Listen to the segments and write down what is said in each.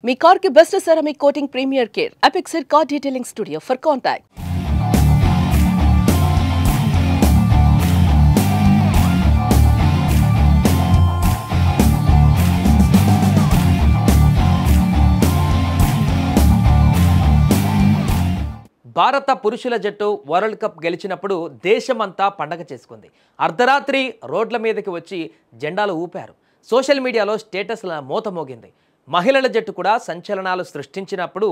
మీ car కి best ceramic coating premier care Apexer car detailing studio for contact. భారత పురుషుల జట్టు వరల్డ్ కప్ గెలిచినప్పుడు దేశమంతా పండగ చేసుకుంది. అర్ధరాత్రి రోడ్ల మీదకి వచ్చి జెండాలు ఊపారు. సోషల్ మీడియాలో స్టేటస్ల మోత మోగింది. మహిళల జట్టు కూడా సంచలనాలు సృష్టించినప్పుడు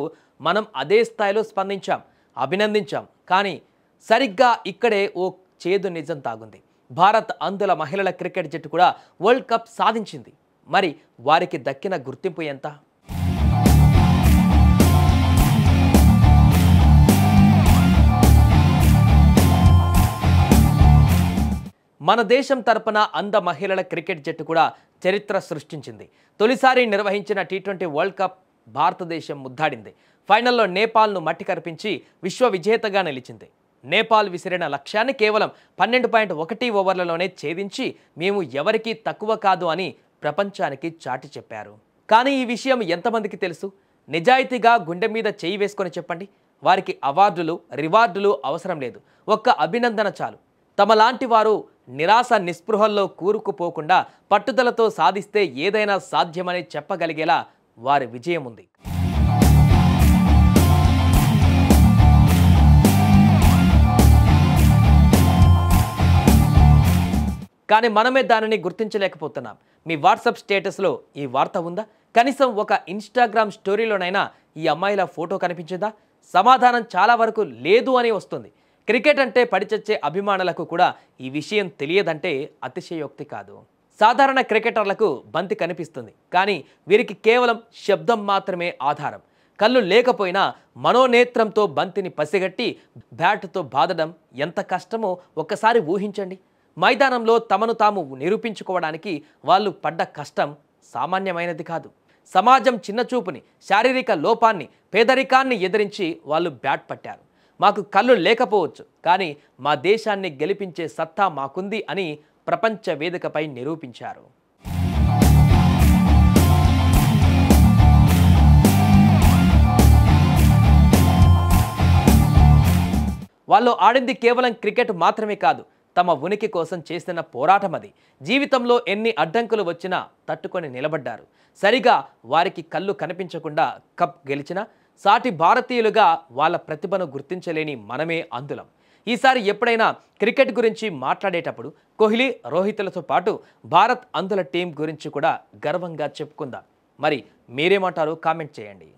మనం అదే స్థాయిలో స్పందించాం, అభినందించాం. కానీ సరిగ్గా ఇక్కడే ఓ చేదు నిజం తాగుంది. భారత్ అందుల మహిళల క్రికెట్ జట్టు కూడా వరల్డ్ కప్ సాధించింది. మరి వారికి దక్కిన గుర్తింపు ఎంత? మన దేశం తరపున అంద మహిళల క్రికెట్ జట్టు కూడా చరిత్ర సృష్టించింది. తొలిసారి నిర్వహించిన టీ20 వరల్డ్ కప్ భారతదేశం ముద్దాడింది. ఫైనల్లో నేపాల్ను మట్టి కరిపించి విశ్వ విజేతగా నిలిచింది. నేపాల్ విసిరిన లక్ష్యాన్ని కేవలం 12.1 ఓవర్లలోనే ఛేదించి మేము ఎవరికీ తక్కువ కాదు అని ప్రపంచానికి చాటి చెప్పారు. కానీ ఈ విషయం ఎంతమందికి తెలుసు? నిజాయితీగా గుండె మీద చేయి వేసుకొని చెప్పండి. వారికి అవార్డులు, రివార్డులు అవసరం లేదు. ఒక్క అభినందన చాలు. తమలాంటి వారు నిరాశ నిస్పృహల్లో కూరుకుపోకుండా పట్టుదలతో సాధిస్తే ఏదైనా సాధ్యమని చెప్పగలిగేలా వారి విజయం ఉంది. కానీ మనమే దానిని గుర్తించలేకపోతున్నాం. మీ వాట్సాప్ స్టేటస్లో ఈ వార్త ఉందా? కనీసం ఒక ఇన్స్టాగ్రామ్ స్టోరీలోనైనా ఈ అమ్మాయిల ఫోటో కనిపించిందా? సమాధానం చాలా వరకు లేదు అని వస్తుంది. క్రికెట్ అంటే పడిచచ్చే అభిమానులకు కూడా ఈ విషయం తెలియదంటే అతిశయోక్తి కాదు. సాధారణ క్రికెటర్లకు బంతి కనిపిస్తుంది, కానీ వీరికి కేవలం శబ్దం మాత్రమే ఆధారం. కళ్ళు లేకపోయినా మనోనేత్రంతో బంతిని పసిగట్టి బ్యాట్తో బాదడం ఎంత కష్టమో ఒక్కసారి ఊహించండి. మైదానంలో తమను తాము నిరూపించుకోవడానికి వాళ్ళు పడ్డ కష్టం సామాన్యమైనది కాదు. సమాజం చిన్నచూపుని, శారీరక లోపాన్ని, పేదరికాన్ని ఎదిరించి వాళ్ళు బ్యాట్ పట్టారు. మాకు కళ్ళు లేకపోవచ్చు, కానీ మా దేశాన్ని గెలిపించే సత్తా మాకుంది అని ప్రపంచ వేదికపై నిరూపించారు. వాళ్ళు ఆడింది కేవలం క్రికెట్ మాత్రమే కాదు, తమ ఉనికి కోసం చేసిన పోరాటం అది. జీవితంలో ఎన్ని అడ్డంకులు వచ్చినా తట్టుకొని నిలబడ్డారు. సరిగా వారికి కళ్ళు కనిపించకుండా కప్ గెలిచిన సాటి భారతీయులుగా వాళ్ళ ప్రతిభను గుర్తించలేని మనమే అందులం. ఈసారి ఎప్పుడైనా క్రికెట్ గురించి మాట్లాడేటప్పుడు కోహ్లీ, రోహిత్లతో పాటు భారత్ అందుల టీం గురించి కూడా గర్వంగా చెప్పుకుందాం. మరి మీరేమంటారో కామెంట్ చేయండి.